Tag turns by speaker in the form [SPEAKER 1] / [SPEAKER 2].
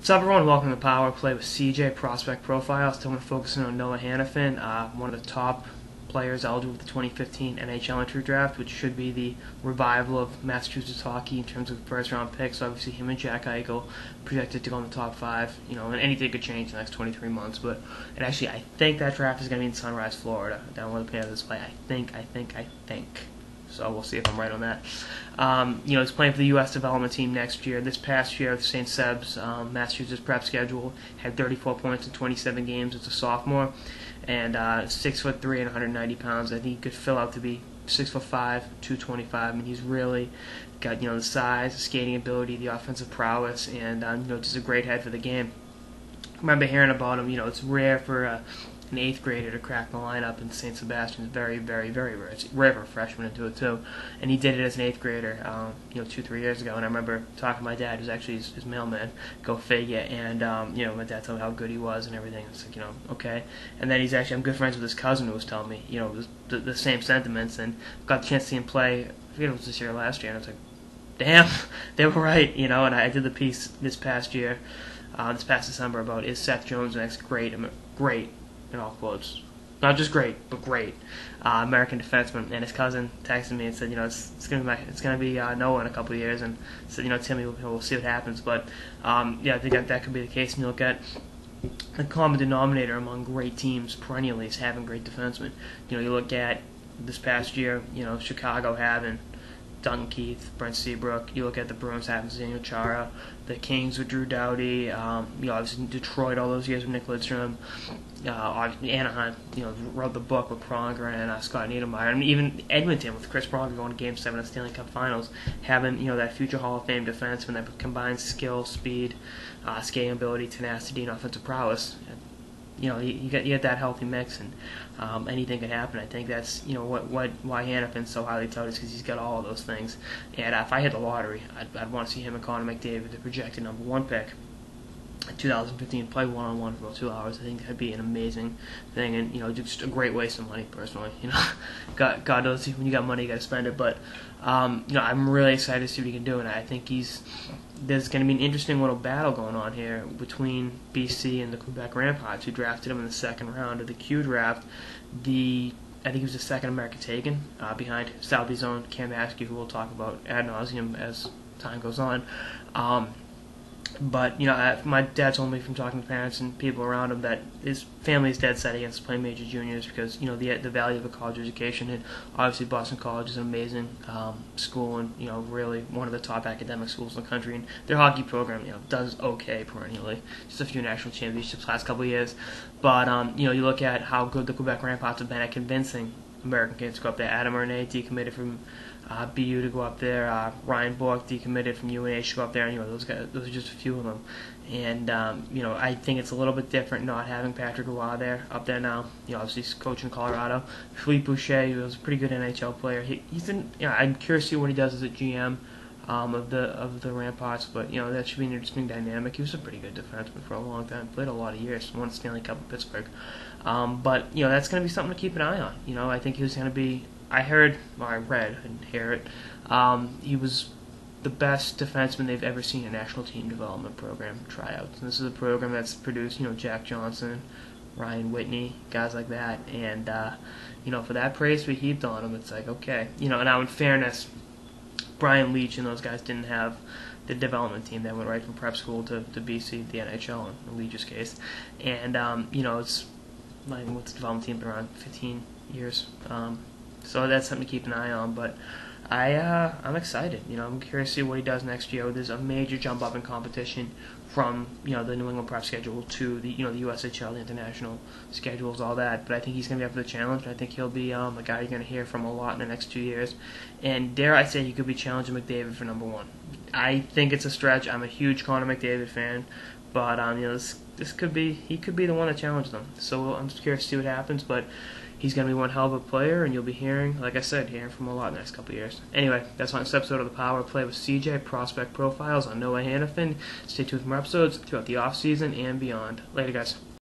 [SPEAKER 1] What's up, everyone? Welcome to Power Play with CJ Prospect Profile. Still going to focus on Noah Hanifin, one of the top players eligible for the 2015 NHL entry draft, which should be the revival of Massachusetts hockey in terms of first-round picks. So obviously, him and Jack Eichel projected to go in the top 5. And anything could change in the next 23 months. But actually, I think that draft is going to be in Sunrise, Florida, down where the Panthers play. I think. So we'll see if I'm right on that. He's playing for the U.S. development team next year. This past year, the St. Sebs Massachusetts prep schedule had 34 points in 27 games as a sophomore, and 6'3" and 190 pounds. I think he could fill out to be 6'5", 225. I mean, he's really got the size, the skating ability, the offensive prowess, and just a great head for the game. I remember hearing about him. It's rare for an 8th grader to crack the lineup in St. Sebastian. Is very, very, very rare. It's rare for a freshman to do it too. And he did it as an 8th grader, 2-3 years ago. And I remember talking to my dad, who's actually his mailman, go figure. And my dad told me how good he was and everything. It's like, okay. And then I'm good friends with his cousin who was telling me, the same sentiments. And got the chance to see him play. I forget if it was this year or last year. And I was like, damn, they were right. And I did the piece this past year, this past December, about is Seth Jones next great? Great. In all quotes, not just great, but great American defenseman. And his cousin texted me and said, it's gonna be Noah in a couple of years, and said, Timmy, we'll see what happens. But I think that could be the case. And you look at the common denominator among great teams perennially is having great defensemen. You look at this past year, Chicago having Duncan Keith, Brent Seabrook. You look at the Bruins having Daniel Chara, the Kings with Drew Doughty. Obviously in Detroit all those years with Nick Lidstrom. Anaheim, wrote the book with Pronger and Scott Niedermayer. And even Edmonton with Chris Pronger going to Game 7 of the Stanley Cup Finals, having that future Hall of Fame defenseman that combines skill, speed, skating ability, tenacity, and offensive prowess. You get that healthy mix, and anything can happen. I think that's why Hanifin's so highly touted, is because he's got all of those things. And if I hit the lottery, I'd want to see him and Connor McDavid, the projected number 1 pick in 2015, play one-on-one for about 2 hours. I think that'd be an amazing thing, and just a great waste of money. Personally, God knows when you got money, you got to spend it. But I'm really excited to see what he can do, and I think there's going to be an interesting little battle going on here between BC and the Quebec Ramparts, who drafted him in the 2nd round of the Q draft. I think he was the 2nd American taken, behind Southeast Zone Cam Askew, who we'll talk about ad nauseum as time goes on. But my dad told me from talking to parents and people around him that his family is dead set against playing major juniors because the value of a college education. And obviously Boston College is an amazing school, and really one of the top academic schools in the country. And their hockey program does okay perennially, just a few national championships last couple of years. But you look at how good the Quebec Ramparts have been at convincing American kids to go up there. Adam Ernay decommitted from BU to go up there. Ryan Bork decommitted from UNH to go up there. Those guys, those are just a few of them. And I think it's a little bit different not having Patrick Roy up there now. Obviously he's coaching Colorado. Philippe Boucher, who was a pretty good NHL player. I'm curious to see what he does as a GM of the Ramparts. But that should be an interesting dynamic. He was a pretty good defenseman for a long time. Played a lot of years. Won the Stanley Cup in Pittsburgh. But that's going to be something to keep an eye on. I think he was going to be. I read, I didn't hear it. He was the best defenseman they've ever seen in a national team development program tryouts. And this is a program that's produced, Jack Johnson, Ryan Whitney, guys like that. And for that praise to be heaped on him, it's like, okay. Now in fairness, Brian Leach and those guys didn't have the development team that went right from prep school to BC, the NHL in Leach's case. And it's what's the development team been around 15 years. So that's something to keep an eye on, but I'm excited. I'm curious to see what he does next year. There's a major jump up in competition from the New England prep schedule to the the USHL, the international schedules, all that. But I think he's going to be up for the challenge, and I think he'll be a guy you're going to hear from a lot in the next 2 years. And dare I say, he could be challenging McDavid for number 1. I think it's a stretch. I'm a huge Connor McDavid fan, but this could be he could be the one to challenge them. So I'm just curious to see what happens, but. He's going to be one hell of a player, and you'll be hearing, like I said, from a lot in the next couple of years. Anyway, that's on this episode of the Power Play with CJ Prospect Profiles on Noah Hanifin. Stay tuned for more episodes throughout the off season and beyond. Later, guys.